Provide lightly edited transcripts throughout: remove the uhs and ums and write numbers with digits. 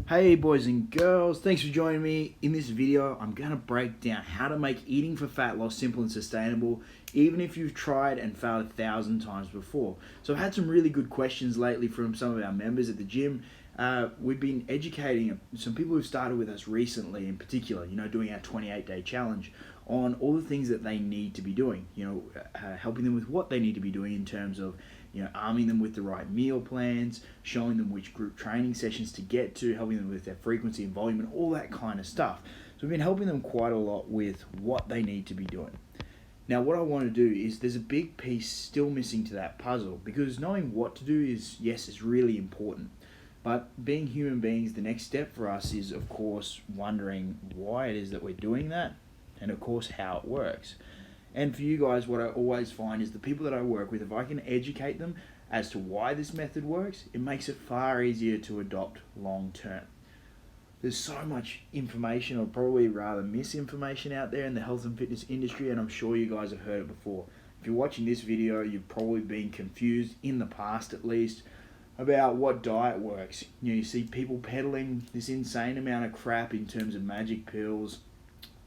Hey boys and girls, thanks for joining me. In this video, I'm going to break down how to make eating for fat loss simple and sustainable, even if you've tried and failed 1,000 times before. So I've had some really good questions lately from some of our members at the gym. We've been educating some people who've started with us recently, in particular, doing our 28-day challenge on all the things that they need to be doing, helping them with what they need to be doing in terms of arming them with the right meal plans, showing them which group training sessions to get to, helping them with their frequency and volume and all that kind of stuff. So we've been helping them quite a lot with what they need to be doing. Now what I want to do is there's a big piece still missing to that puzzle, because knowing what to do is really important. But being human beings, the next step for us is, of course, wondering why it is that we're doing that, and of course how it works. And for you guys, what I always find is the people that I work with, if I can educate them as to why this method works, it makes it far easier to adopt long term. There's so much information, or probably rather misinformation, out there in the health and fitness industry, and I'm sure you guys have heard it before. If you're watching this video, you've probably been confused, in the past at least, about what diet works. You see people peddling this insane amount of crap in terms of magic pills,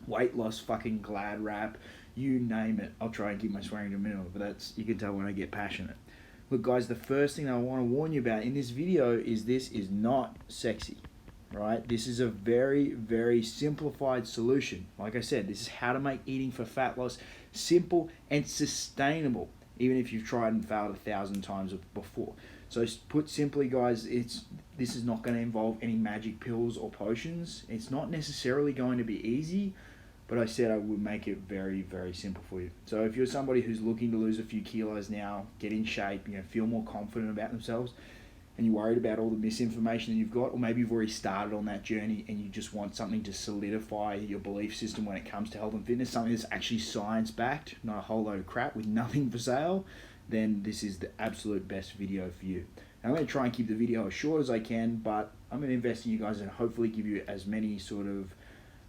weight loss fucking glad wrap, you name it. I'll try and keep my swearing to a minimum, but you can tell when I get passionate. Look guys, the first thing I want to warn you about in this video is this is not sexy, right? This is a very, very simplified solution. Like I said, this is how to make eating for fat loss simple and sustainable, even if you've tried and failed 1,000 times before. So put simply guys, this is not going to involve any magic pills or potions. It's not necessarily going to be easy, but I said I would make it very, very simple for you. So if you're somebody who's looking to lose a few kilos now, get in shape, feel more confident about themselves, and you're worried about all the misinformation that you've got, or maybe you've already started on that journey and you just want something to solidify your belief system when it comes to health and fitness, something that's actually science-backed, not a whole load of crap with nothing for sale, then this is the absolute best video for you. Now, I'm going to try and keep the video as short as I can, but I'm going to invest in you guys and hopefully give you as many sort of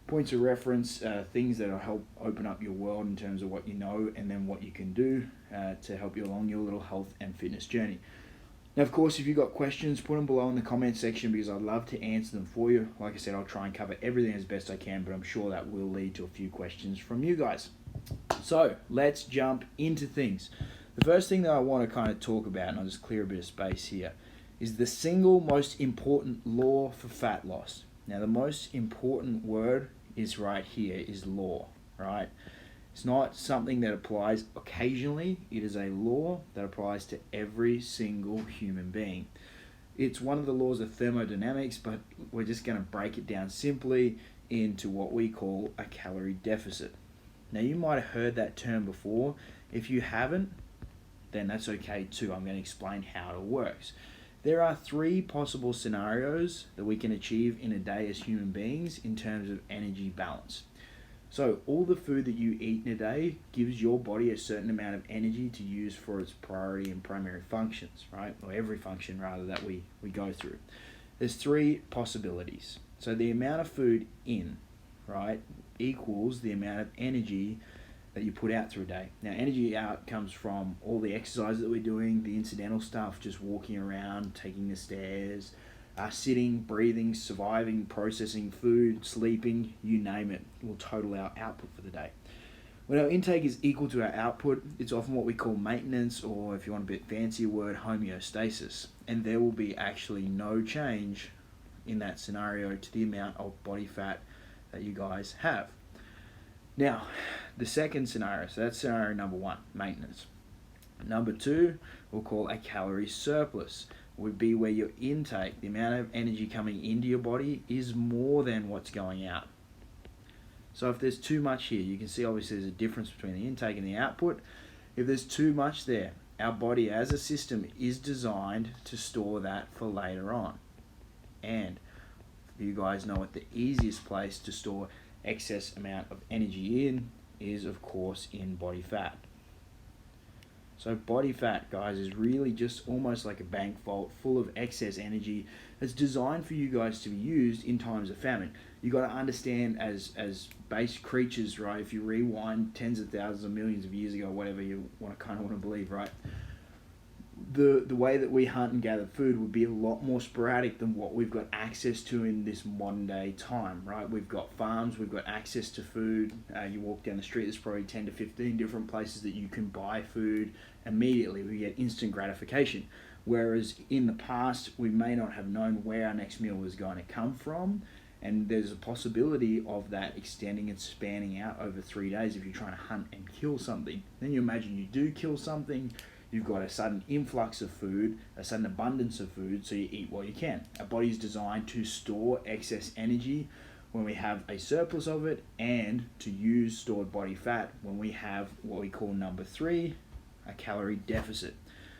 points of reference, things that will help open up your world in terms of what you know and then what you can do to help you along your little health and fitness journey. Now, of course, if you've got questions, put them below in the comment section, because I'd love to answer them for you. Like I said, I'll try and cover everything as best I can, but I'm sure that will lead to a few questions from you guys. So let's jump into things. The first thing that I want to kind of talk about, and I'll just clear a bit of space here, is the single most important law for fat loss. Now, the most important word is right here, is law, right? It's not something that applies occasionally. It is a law that applies to every single human being. It's one of the laws of thermodynamics, but we're just going to break it down simply into what we call a calorie deficit. Now, you might have heard that term before. If you haven't, then that's okay too. I'm going to explain how it works. There are 3 possible scenarios that we can achieve in a day as human beings in terms of energy balance. So all the food that you eat in a day gives your body a certain amount of energy to use for its priority and primary functions, right? Or every function rather that we go through. There's 3 possibilities. So the amount of food in, right, equals the amount of energy that you put out through a day. Now, energy out comes from all the exercise that we're doing, the incidental stuff, just walking around, taking the stairs, sitting, breathing, surviving, processing food, sleeping, you name it, will total our output for the day. When our intake is equal to our output, it's often what we call maintenance, or if you want a bit fancier word, homeostasis. And there will be actually no change in that scenario to the amount of body fat that you guys have. Now, the second scenario, so that's scenario number 1, maintenance. Number 2, we'll call a calorie surplus, would be where your intake, the amount of energy coming into your body, is more than what's going out. So if there's too much here, you can see obviously there's a difference between the intake and the output. If there's too much there, our body as a system is designed to store that for later on. And you guys know what the easiest place to store excess amount of energy in is, of course, in body fat. So body fat, guys, is really just almost like a bank vault full of excess energy that's designed for you guys to be used in times of famine. You got to understand, as base creatures, right? If you rewind tens of thousands of millions of years ago, whatever you want to believe, right? the way that we hunt and gather food would be a lot more sporadic than what we've got access to in this modern day time, right? We've got farms, we've got access to food. You walk down the street, there's probably 10 to 15 different places that you can buy food immediately. We get instant gratification. Whereas in the past, we may not have known where our next meal was going to come from. And there's a possibility of that extending and spanning out over 3 days if you're trying to hunt and kill something. Then you imagine you do kill something, you've got a sudden influx of food, a sudden abundance of food, so you eat what you can. Our body is designed to store excess energy when we have a surplus of it, and to use stored body fat when we have what we call number 3, a calorie deficit.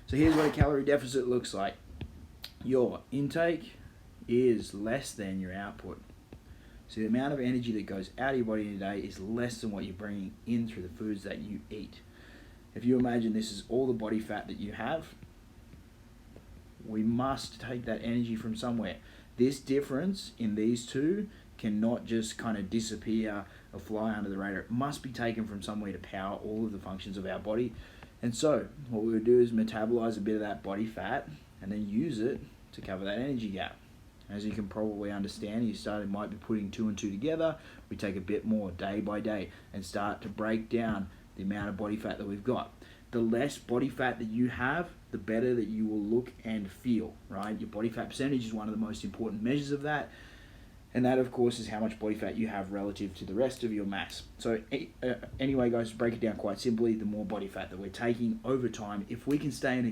So here's what a calorie deficit looks like. Your intake is less than your output. So the amount of energy that goes out of your body today is less than what you're bringing in through the foods that you eat. If you imagine this is all the body fat that you have, we must take that energy from somewhere. This difference in these two cannot just kind of disappear or fly under the radar. It must be taken from somewhere to power all of the functions of our body. And so what we would do is metabolize a bit of that body fat and then use it to cover that energy gap. As you can probably understand, might be putting 2 and 2 together. We take a bit more day by day and start to break down the amount of body fat that we've got. The less body fat that you have, the better that you will look and feel, right? Your body fat percentage is one of the most important measures of that. And that, of course, is how much body fat you have relative to the rest of your mass. So anyway, guys, to break it down quite simply, the more body fat that we're taking over time, if we can stay in a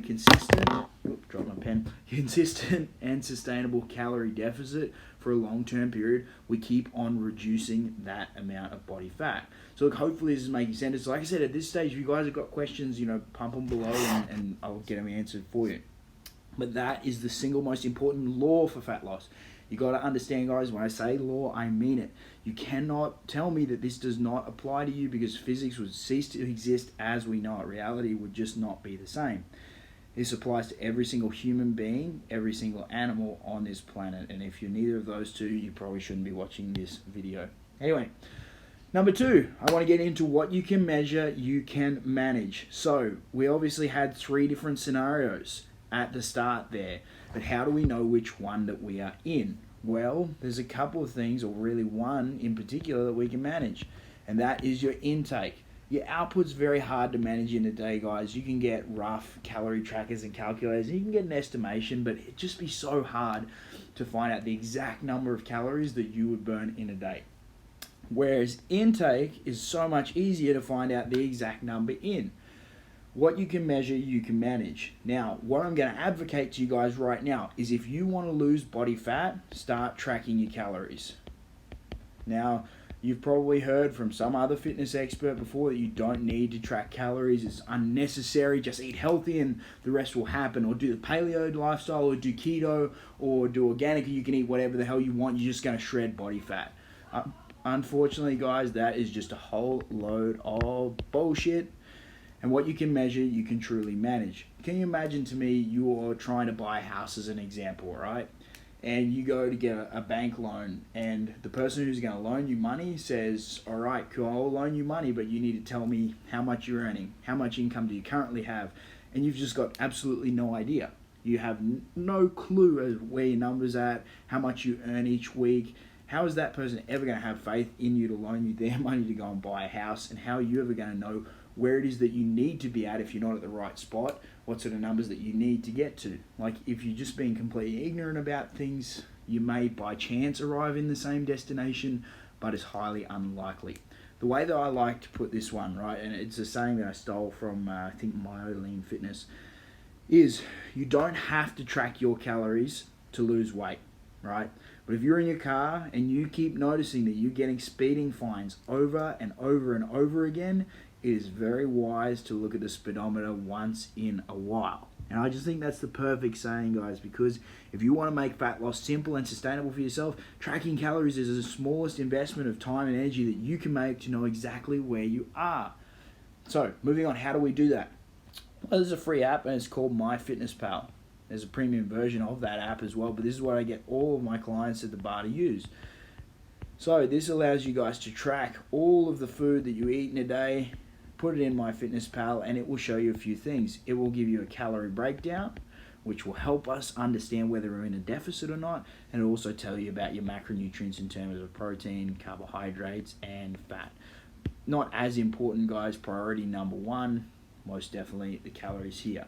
consistent and sustainable calorie deficit for a long-term period, we keep on reducing that amount of body fat. So look, hopefully this is making sense. Like I said, at this stage, if you guys have got questions, pump them below and I'll get them answered for you. But that is the single most important law for fat loss. You got to understand, guys, when I say law, I mean it. You cannot tell me that this does not apply to you, because physics would cease to exist as we know it. Reality would just not be the same. This applies to every single human being, every single animal on this planet. And if you're neither of those two, you probably shouldn't be watching this video. Anyway, number 2, I want to get into what you can measure, you can manage. So we obviously had 3 different scenarios at the start there. But how do we know which one that we are in? Well, there's a couple of things, or really one in particular, that we can manage. And that is your intake. Your output's very hard to manage in a day, guys. You can get rough calorie trackers and calculators, and you can get an estimation, but it'd just be so hard to find out the exact number of calories that you would burn in a day. Whereas intake is so much easier to find out the exact number in. What you can measure, you can manage. Now, what I'm going to advocate to you guys right now is, if you want to lose body fat, start tracking your calories. Now, you've probably heard from some other fitness expert before that you don't need to track calories. It's unnecessary. Just eat healthy and the rest will happen. Or do the paleo lifestyle, or do keto, or do organic. You can eat whatever the hell you want. You're just going to shred body fat. Unfortunately, guys, that is just a whole load of bullshit. And what you can measure, you can truly manage. Can you imagine, to me, you're trying to buy a house as an example, right? And you go to get a bank loan, and the person who's going to loan you money says, all right, cool, I'll loan you money, but you need to tell me how much you're earning. How much income do you currently have? And you've just got absolutely no idea. You have no clue as where your number's at, how much you earn each week. How is that person ever going to have faith in you to loan you their money to go and buy a house? And how are you ever going to know where it is that you need to be at if you're not at the right spot? What sort of numbers that you need to get to? Like, if you're just being completely ignorant about things, you may by chance arrive in the same destination, but it's highly unlikely. The way that I like to put this one, right, and it's a saying that I stole from, I think, Lean Fitness, is you don't have to track your calories to lose weight, right? But if you're in your car and you keep noticing that you're getting speeding fines over and over and over again, it is very wise to look at the speedometer once in a while. And I just think that's the perfect saying, guys, because if you want to make fat loss simple and sustainable for yourself, tracking calories is the smallest investment of time and energy that you can make to know exactly where you are. So, moving on, how do we do that? Well, there's a free app, and it's called MyFitnessPal. There's a premium version of that app as well, but this is what I get all of my clients at the bar to use. So this allows you guys to track all of the food that you eat in a day, put it in MyFitnessPal, and it will show you a few things. It will give you a calorie breakdown, which will help us understand whether we're in a deficit or not, and it'll also tell you about your macronutrients in terms of protein, carbohydrates, and fat. Not as important, guys. Priority number one, most definitely the calories here.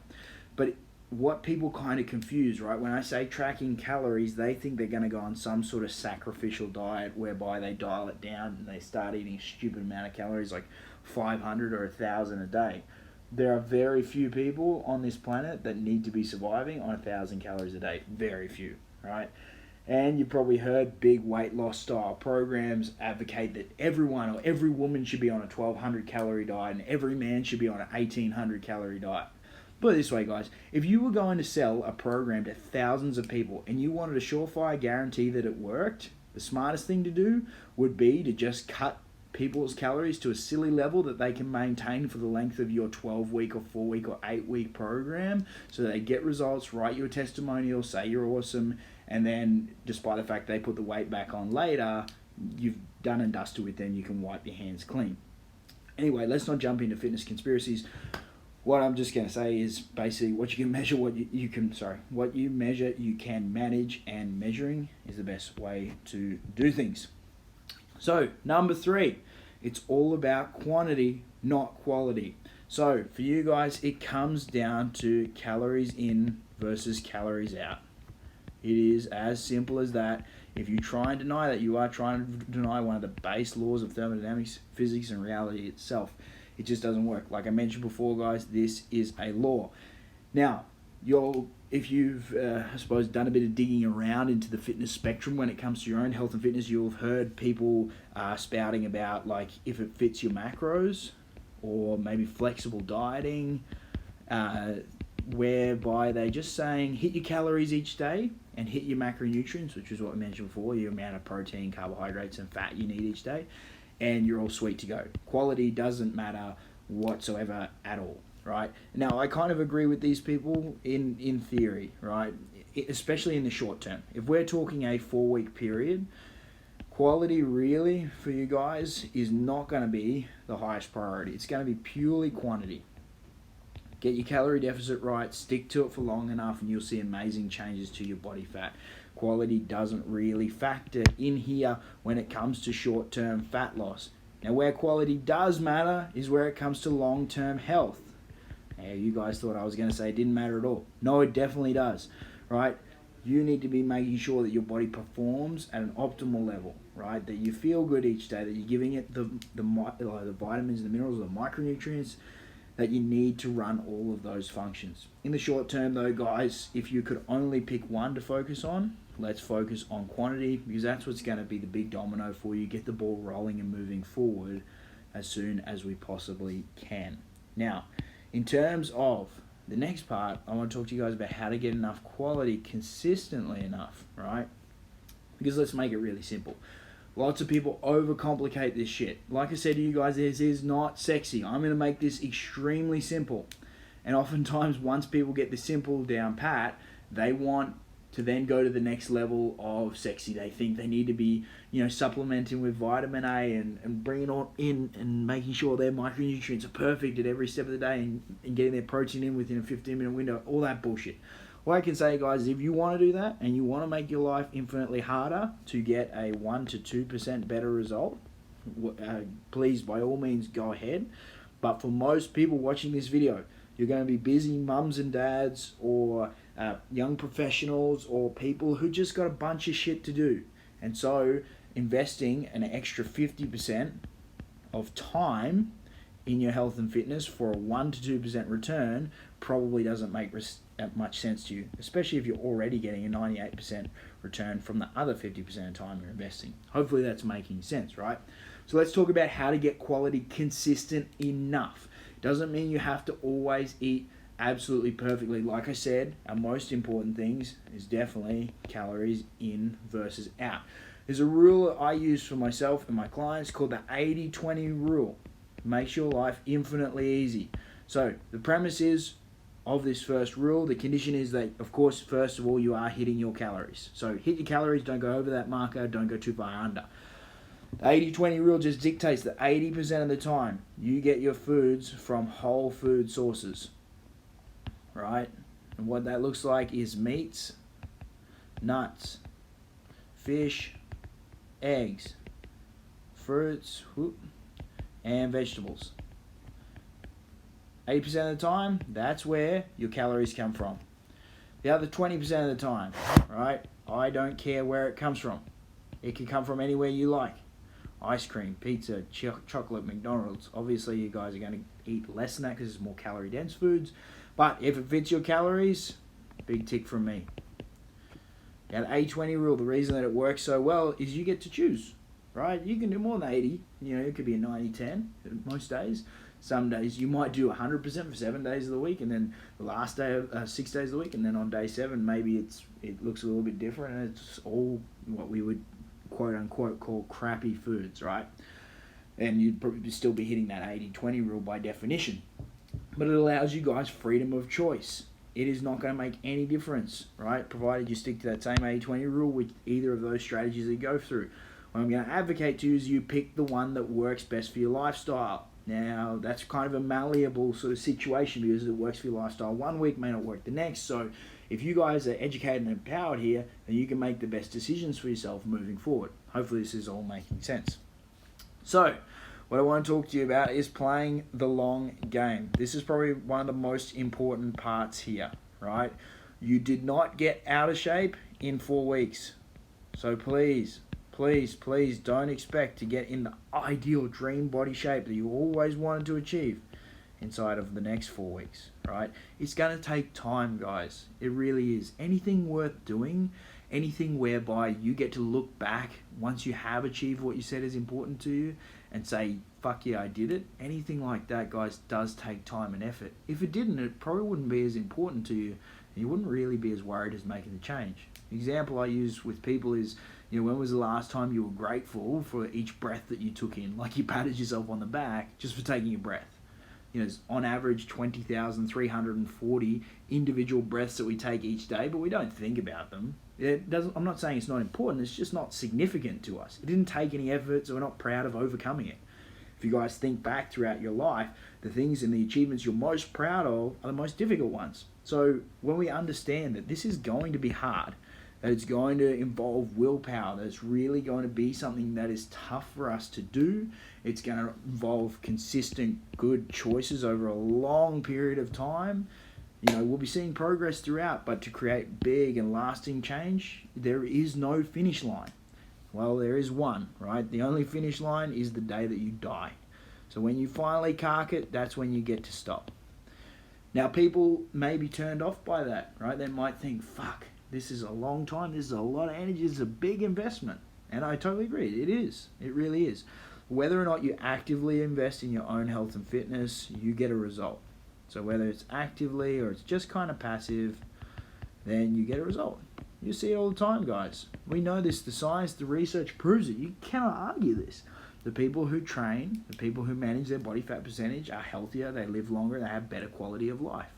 But what people kind of confuse, right? When I say tracking calories, they think they're going to go on some sort of sacrificial diet whereby they dial it down and they start eating a stupid amount of calories, like 500 or 1,000 a day. There are very few people on this planet that need to be surviving on 1,000 calories a day. Very few, right? And you've probably heard big weight loss style programs advocate that everyone or every woman should be on a 1,200 calorie diet and every man should be on an 1,800 calorie diet. Put it this way, guys. If you were going to sell a program to thousands of people and you wanted a surefire guarantee that it worked, the smartest thing to do would be to just cut people's calories to a silly level that they can maintain for the length of your 12-week or 4-week or 8-week program, so they get results, write you a testimonial, say you're awesome, and then despite the fact they put the weight back on later, you've done and dusted with them, you can wipe your hands clean. Anyway, let's not jump into fitness conspiracies. What I'm just going to say is basically what you can measure, what you measure, you can manage, and measuring is the best way to do things. So, number 3, it's all about quantity, not quality. So, for you guys, it comes down to calories in versus calories out. It is as simple as that. If you try and deny that, you are trying to deny one of the base laws of thermodynamics, physics, and reality itself. It just doesn't work. Like I mentioned before, guys, this is a law. Now, if you've, I suppose, done a bit of digging around into the fitness spectrum when it comes to your own health and fitness, you'll have heard people spouting about, like, if it fits your macros, or maybe flexible dieting, whereby they're just saying hit your calories each day and hit your macronutrients, which is what I mentioned before, your amount of protein, carbohydrates, and fat you need each day, and you're all sweet to go. Quality doesn't matter whatsoever at all, right? Now, I kind of agree with these people in theory, right? Especially in the short term. If we're talking a 4-week period, quality really for you guys is not going to be the highest priority. It's going to be purely quantity. Get your calorie deficit right, stick to it for long enough, and you'll see amazing changes to your body fat. Quality doesn't really factor in here when it comes to short-term fat loss. Now, where quality does matter is where it comes to long-term health. Now, you guys thought I was going to say it didn't matter at all. No, it definitely does, right? You need to be making sure that your body performs at an optimal level, right? That you feel good each day, that you're giving it the vitamins, the minerals, the micronutrients that you need to run all of those functions. In the short term, though, guys, if you could only pick one to focus on, let's focus on quantity, because that's what's going to be the big domino for you. Get the ball rolling and moving forward as soon as we possibly can. Now, in terms of the next part, I want to talk to you guys about how to get enough quality consistently enough, right? Because let's make it really simple. Lots of people overcomplicate this shit. Like I said to you guys, this is not sexy. I'm going to make this extremely simple. And oftentimes, once people get the simple down pat, they want to then go to the next level of sexy. They think they need to be, supplementing with vitamin A and bringing it all in and making sure their micronutrients are perfect at every step of the day and getting their protein in within a 15-minute window, all that bullshit. What I can say, guys, is if you want to do that and you want to make your life infinitely harder to get a 1 to 2% better result, please, by all means, go ahead. But for most people watching this video, you're going to be busy mums and dads or young professionals or people who just got a bunch of shit to do. And so investing an extra 50% of time in your health and fitness for a 1 to 2% return probably doesn't make much sense to you, especially if you're already getting a 98% return from the other 50% of time you're investing. Hopefully that's making sense, right? So let's talk about how to get quality consistent enough. Doesn't mean you have to always eat absolutely perfectly. Like I said, our most important things is definitely calories in versus out. There's a rule I use for myself and my clients called the 80-20 rule. Makes your life infinitely easy. So the premise is of this first rule, the condition is that, of course, first of all, you are hitting your calories. So hit your calories, don't go over that marker, don't go too far under. The 80-20 rule just dictates that 80% of the time you get your foods from whole food sources, right? And what that looks like is meats, nuts, fish, eggs, fruits, and vegetables. 80% of the time, that's where your calories come from. The other 20% of the time, right? I don't care where it comes from. It can come from anywhere you like. Ice cream, pizza, chocolate, McDonald's. Obviously, you guys are going to eat less than that because it's more calorie-dense foods. But if it fits your calories, big tick from me. Now, the 80-20 rule, the reason that it works so well is you get to choose, right? You can do more than 80. You know, it could be a 90-10 most days. Some days you might do 100% for 7 days of the week, and then the last day, 6 days of the week, and then on day 7, maybe it looks a little bit different, and it's all what we would quote unquote call crappy foods, right? And you'd probably still be hitting that 80-20 rule by definition. But it allows you guys freedom of choice. It is not going to make any difference, right? Provided you stick to that same 80-20 rule with either of those strategies that you go through. What I'm going to advocate to you is you pick the one that works best for your lifestyle. Now, that's kind of a malleable sort of situation because it works for your lifestyle one week, may not work the next. So if you guys are educated and empowered here, then you can make the best decisions for yourself moving forward. Hopefully this is all making sense. So what I want to talk to you about is playing the long game. This is probably one of the most important parts here, right? You did not get out of shape in 4 weeks. So please don't expect to get in the ideal dream body shape that you always wanted to achieve inside of the next 4 weeks, right? It's going to take time, guys. It really is. Anything worth doing, anything whereby you get to look back once you have achieved what you said is important to you and say, fuck yeah, I did it. Anything like that, guys, does take time and effort. If it didn't, it probably wouldn't be as important to you, and you wouldn't really be as worried as making the change. The example I use with people is, you know, when was the last time you were grateful for each breath that you took in? Like you patted yourself on the back just for taking a breath. You know, it's on average 20,340 individual breaths that we take each day, but we don't think about them. I'm not saying it's not important, it's just not significant to us. It didn't take any effort, so we're not proud of overcoming it. If you guys think back throughout your life, the things and the achievements you're most proud of are the most difficult ones. So when we understand that this is going to be hard, that it's going to involve willpower, that it's really going to be something that is tough for us to do, it's going to involve consistent good choices over a long period of time, you know, we'll be seeing progress throughout, but to create big and lasting change, there is no finish line. Well, there is one, right? The only finish line is the day that you die. So when you finally cark it, that's when you get to stop. Now, people may be turned off by that, right? They might think, fuck, this is a long time, this is a lot of energy, this is a big investment. And I totally agree, it is. It really is. Whether or not you actively invest in your own health and fitness, you get a result. So whether it's actively or it's just kind of passive, then you get a result. You see it all the time, guys. We know this, the science, the research proves it. You cannot argue this. The people who train, the people who manage their body fat percentage are healthier, they live longer, they have better quality of life.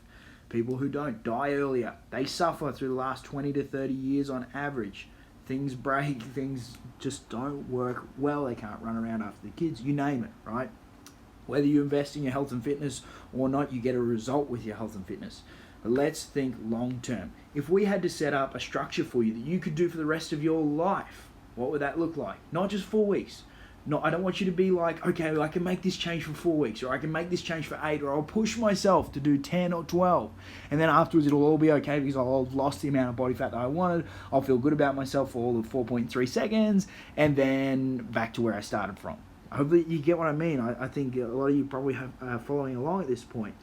People who don't die earlier, they suffer through the last 20 to 30 years on average. Things break, things just don't work well, they can't run around after the kids, you name it, right? Whether you invest in your health and fitness or not, you get a result with your health and fitness. But let's think long term. If we had to set up a structure for you that you could do for the rest of your life, what would that look like? Not just 4 weeks. No, I don't want you to be like, okay, well, I can make this change for 4 weeks, or I can make this change for 8, or I'll push myself to do 10 or 12. And then afterwards it'll all be okay because I'll have lost the amount of body fat that I wanted. I'll feel good about myself for all of 4.3 seconds, and then back to where I started from. Hopefully you get what I mean. I think a lot of you probably are following along at this point.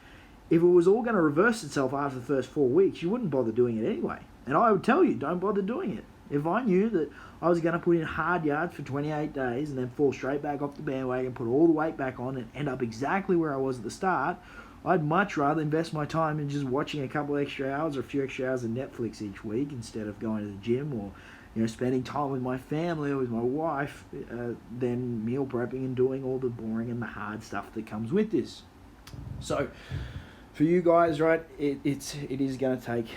If it was all going to reverse itself after the first 4 weeks, you wouldn't bother doing it anyway. And I would tell you, don't bother doing it. If I knew that I was going to put in hard yards for 28 days and then fall straight back off the bandwagon, put all the weight back on and end up exactly where I was at the start, I'd much rather invest my time in just watching a couple extra hours or a few extra hours of Netflix each week instead of going to the gym or, you know, spending time with my family or with my wife than meal prepping and doing all the boring and the hard stuff that comes with this. So for you guys, right, it is going to take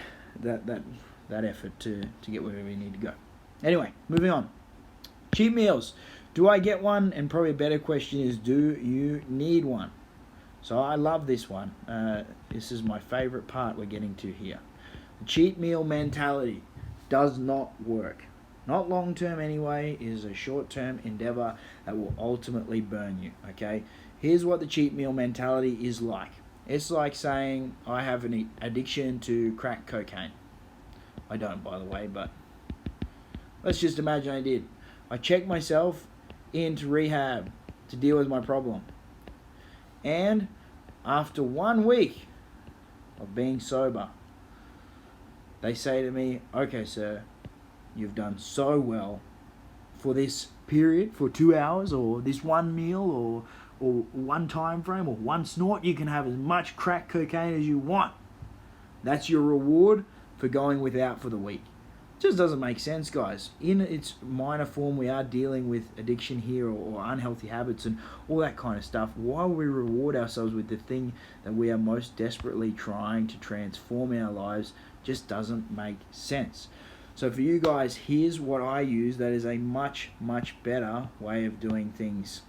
that effort to get where we need to go. Anyway, moving on. Cheat meals. Do I get one? And probably a better question is, do you need one? So I love this one. This is my favorite part we're getting to here. The cheat meal mentality does not work. Not long term anyway. It is a short term endeavor that will ultimately burn you. Okay? Here's what the cheat meal mentality is like. It's like saying, I have an addiction to crack cocaine. I don't, by the way, but let's just imagine I did. I checked myself into rehab to deal with my problem. And after 1 week of being sober, they say to me, okay, sir, you've done so well for this period, for 2 hours, or this one meal, or one time frame, or one snort. You can have as much crack cocaine as you want. That's your reward for going without for the week. It just doesn't make sense, guys. In its minor form, we are dealing with addiction here, or unhealthy habits and all that kind of stuff. Why would we reward ourselves with the thing that we are most desperately trying to transform in our lives? Just doesn't make sense. So for you guys, here's what I use that is a much, much better way of doing things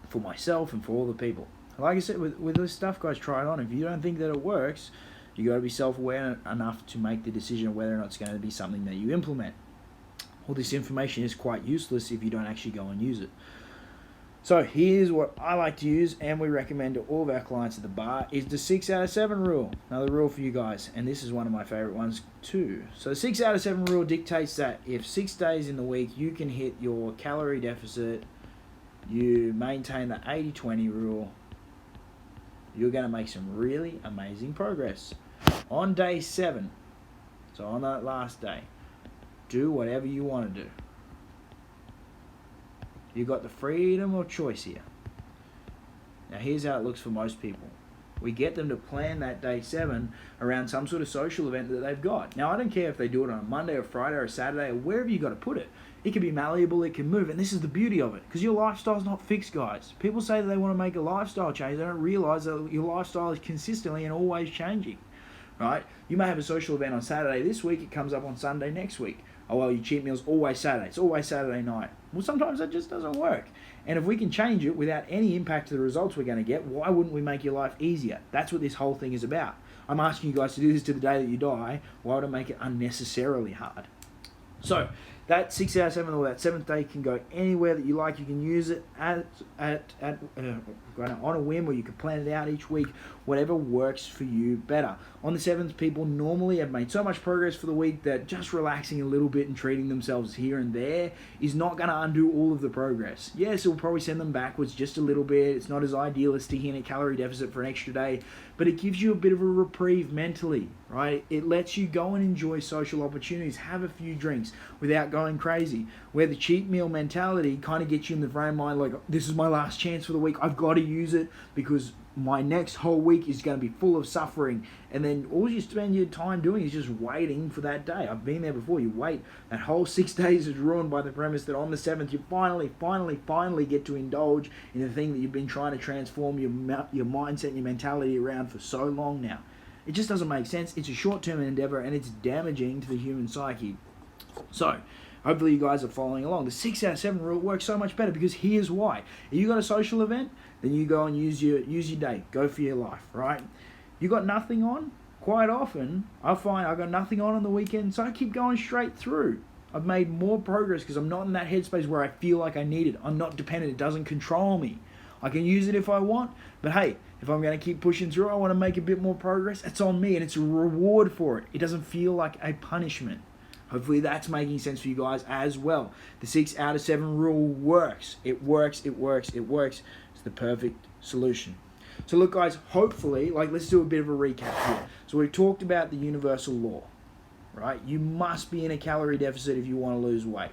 for myself and for all the people. Like I said, with this stuff, guys, try it on. If you don't think that it works, you got to be self-aware enough to make the decision of whether or not it's going to be something that you implement. All this information is quite useless if you don't actually go and use it. So here's what I like to use, and we recommend to all of our clients at the bar, is the 6 out of 7 rule. Another rule for you guys, and this is one of my favorite ones too. So the 6 out of 7 rule dictates that if 6 days in the week you can hit your calorie deficit, you maintain the 80-20 rule, you're going to make some really amazing progress. On day 7, so on that last day, do whatever you want to do. You got the freedom of choice here. Now here's how it looks for most people. We get them to plan that day 7 around some sort of social event that they've got. Now I don't care if they do it on a Monday or Friday or a Saturday or wherever you got to put it. It can be malleable, it can move, and this is the beauty of it, because your lifestyle's not fixed, guys. People say that they want to make a lifestyle change. They don't realize that your lifestyle is consistently and always changing, right? You may have a social event on Saturday this week, it comes up on Sunday next week. Oh, well, your cheat meal's always Saturday. It's always Saturday night. Well, sometimes that just doesn't work. And if we can change it without any impact to the results we're going to get, why wouldn't we make your life easier? That's what this whole thing is about. I'm asking you guys to do this to the day that you die. Why would I make it unnecessarily hard? So that 6 out of 7 or that 7th day can go anywhere that you like. You can use it on a whim, or you can plan it out each week, whatever works for you better. On the 7th, people normally have made so much progress for the week that just relaxing a little bit and treating themselves here and there is not going to undo all of the progress. Yes, it will probably send them backwards just a little bit. It's not as ideal as sticking in a calorie deficit for an extra day, but it gives you a bit of a reprieve mentally, right? It lets you go and enjoy social opportunities, have a few drinks without going crazy. Where the cheat meal mentality kind of gets you in the frame of mind like, this is my last chance for the week, I've got to use it because my next whole week is going to be full of suffering. And then all you spend your time doing is just waiting for that day. I've been there before. You wait. That whole 6 days is ruined by the premise that on the 7th you finally get to indulge in the thing that you've been trying to transform your mindset and your mentality around for so long now. It just doesn't make sense. It's a short-term endeavor and it's damaging to the human psyche. So hopefully you guys are following along. The 6 out of 7 rule works so much better because here's why. If you got a social event, then you go and use your day. Go for your life, right? You got nothing on? Quite often, I find I got nothing on the weekend, so I keep going straight through. I've made more progress because I'm not in that headspace where I feel like I need it. I'm not dependent. It doesn't control me. I can use it if I want, but hey, if I'm going to keep pushing through, I want to make a bit more progress, it's on me and it's a reward for it. It doesn't feel like a punishment. Hopefully that's making sense for you guys as well. The 6 out of 7 rule works. It works. It's the perfect solution. So look guys, hopefully, let's do a bit of a recap here. So we've talked about the universal law, right? You must be in a calorie deficit if you want to lose weight.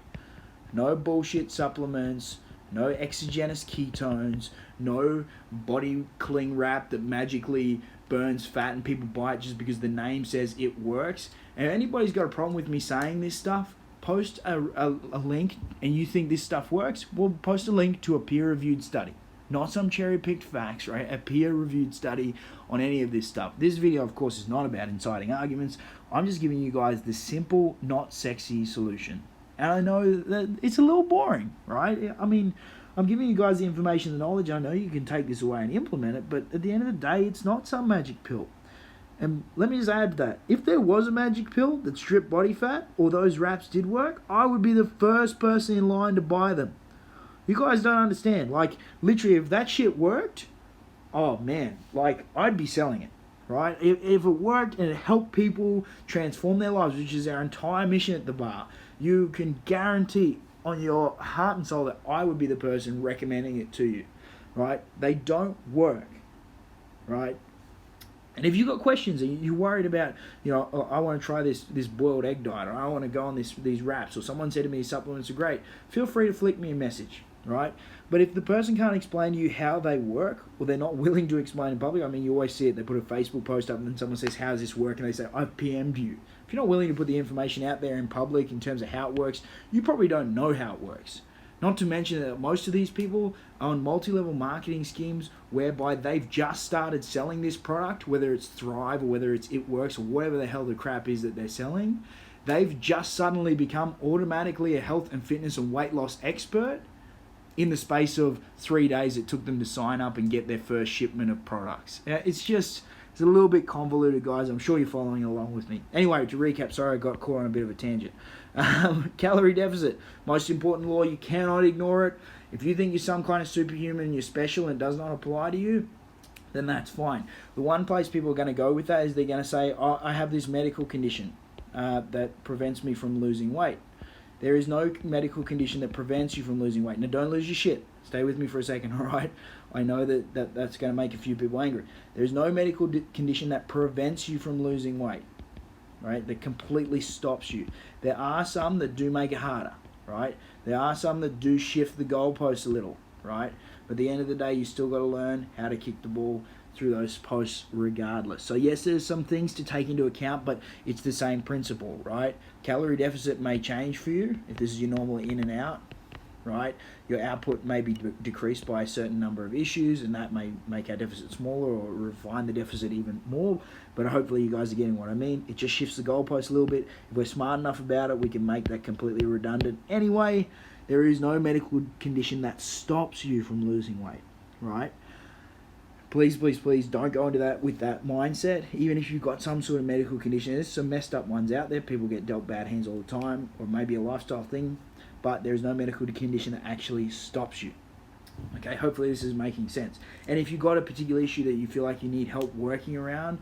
No bullshit supplements, no exogenous ketones, no body cling wrap that magically burns fat and people buy it just because the name says it works. And if anybody's got a problem with me saying this stuff, post a link, and you think this stuff works, we'll post a link to a peer-reviewed study. Not some cherry-picked facts, right? A peer-reviewed study on any of this stuff. This video, of course, is not about inciting arguments. I'm just giving you guys the simple, not sexy solution. And I know that it's a little boring, right? I mean, I'm giving you guys the information, the knowledge. I know you can take this away and implement it, but at the end of the day, it's not some magic pill. And let me just add to that. If there was a magic pill that stripped body fat, or those wraps did work, I would be the first person in line to buy them. You guys don't understand. Like, literally, if that shit worked, oh man, like, I'd be selling it, right? If it worked and it helped people transform their lives, which is our entire mission at the bar, you can guarantee on your heart and soul that I would be the person recommending it to you, right? They don't work, right? And if you've got questions and you're worried about, oh, I want to try this boiled egg diet, or I want to go on these wraps, or someone said to me supplements are great, feel free to flick me a message, right? But if the person can't explain to you how they work, or they're not willing to explain in public, I mean, you always see it, they put a Facebook post up and then someone says, how does this work? And they say, I've PM'd you. If you're not willing to put the information out there in public in terms of how it works, you probably don't know how it works. Not to mention that most of these people are on multi-level marketing schemes whereby they've just started selling this product, whether it's Thrive or whether it's It Works or whatever the hell the crap is that they're selling. They've just suddenly become automatically a health and fitness and weight loss expert in the space of 3 days it took them to sign up and get their first shipment of products. It's a little bit convoluted, guys. I'm sure you're following along with me. Anyway, to recap, sorry I got caught on a bit of a tangent. Calorie deficit, most important law, you cannot ignore it. If you think you're some kind of superhuman and you're special and it does not apply to you, then that's fine. The one place people are going to go with that is they're going to say, oh, I have this medical condition that prevents me from losing weight. There is no medical condition that prevents you from losing weight. Now, don't lose your shit. Stay with me for a second, all right? I know that's going to make a few people angry. There is no medical condition that prevents you from losing weight, right? That completely stops you. There are some that do make it harder, right? There are some that do shift the goalposts a little, right? But at the end of the day, you still got to learn how to kick the ball through those posts regardless. So yes, there's some things to take into account, but it's the same principle, right? Calorie deficit may change for you if this is your normal in and out, right? Your output may be decreased by a certain number of issues, and that may make our deficit smaller or refine the deficit even more, but hopefully you guys are getting what I mean. It just shifts the goalpost a little bit. If we're smart enough about it, we can make that completely redundant. Anyway, there is no medical condition that stops you from losing weight, right? Please, please, please don't go into that with that mindset. Even if you've got some sort of medical condition, there's some messed up ones out there. People get dealt bad hands all the time, or maybe a lifestyle thing, but there's no medical condition that actually stops you. Okay, hopefully this is making sense. And if you've got a particular issue that you feel like you need help working around,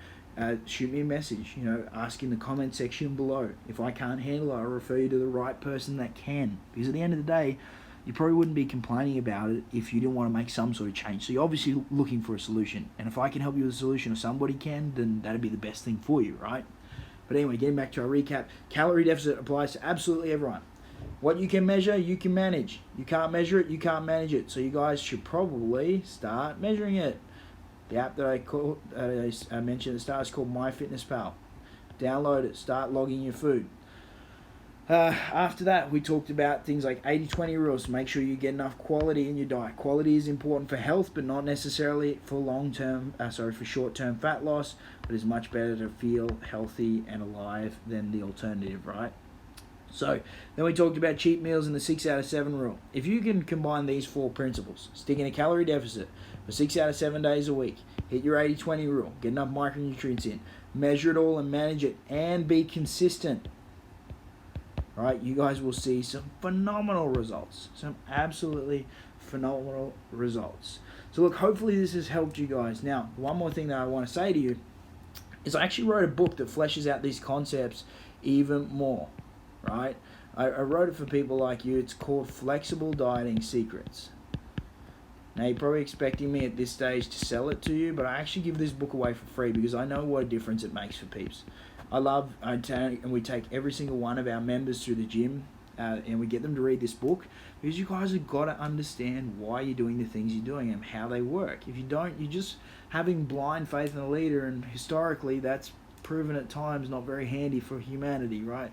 shoot me a message. Ask in the comment section below. If I can't handle it, I'll refer you to the right person that can. Because at the end of the day, you probably wouldn't be complaining about it if you didn't want to make some sort of change. So you're obviously looking for a solution. And if I can help you with a solution or somebody can, then that'd be the best thing for you, right? But anyway, getting back to our recap, calorie deficit applies to absolutely everyone. What you can measure, you can manage. You can't measure it, you can't manage it. So you guys should probably start measuring it. The app that I mentioned at the start is called MyFitnessPal. Download it, start logging your food. After that, we talked about things like 80-20 rules. Make sure you get enough quality in your diet. Quality is important for health, but not necessarily for for short-term fat loss. But it's much better to feel healthy and alive than the alternative, right? So then we talked about cheat meals and the 6 out of 7 rule. If you can combine these 4 principles, stick in a calorie deficit for 6 out of 7 days a week, hit your 80-20 rule, get enough micronutrients in, measure it all and manage it, and be consistent, right? You guys will see some phenomenal results, some absolutely phenomenal results. So look, hopefully this has helped you guys. Now, one more thing that I want to say to you is I actually wrote a book that fleshes out these concepts even more. Right? I wrote it for people like you. It's called Flexible Dieting Secrets. Now, you're probably expecting me at this stage to sell it to you, but I actually give this book away for free because I know what a difference it makes for peeps. And we take every single one of our members through the gym and we get them to read this book because you guys have got to understand why you're doing the things you're doing and how they work. If you don't, you're just having blind faith in a leader, and historically that's proven at times not very handy for humanity, right?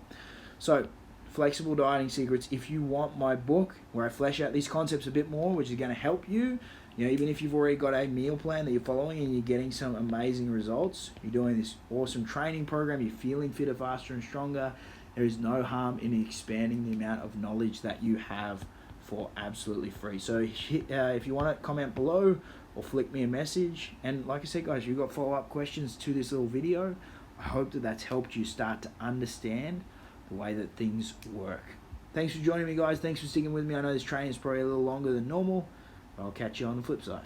So, Flexible Dieting Secrets, if you want my book where I flesh out these concepts a bit more, which is going to help you, even if you've already got a meal plan that you're following and you're getting some amazing results, you're doing this awesome training program, you're feeling fitter, faster and stronger, There is no harm in expanding the amount of knowledge that you have for absolutely free. So if you want to comment below or flick me a message, and like I said guys, if you've got follow-up questions to this little video, I hope that that's helped you start to understand the way that things work. Thanks for joining me guys, thanks for sticking with me. I know this training is probably a little longer than normal, but I'll catch you on the flip side.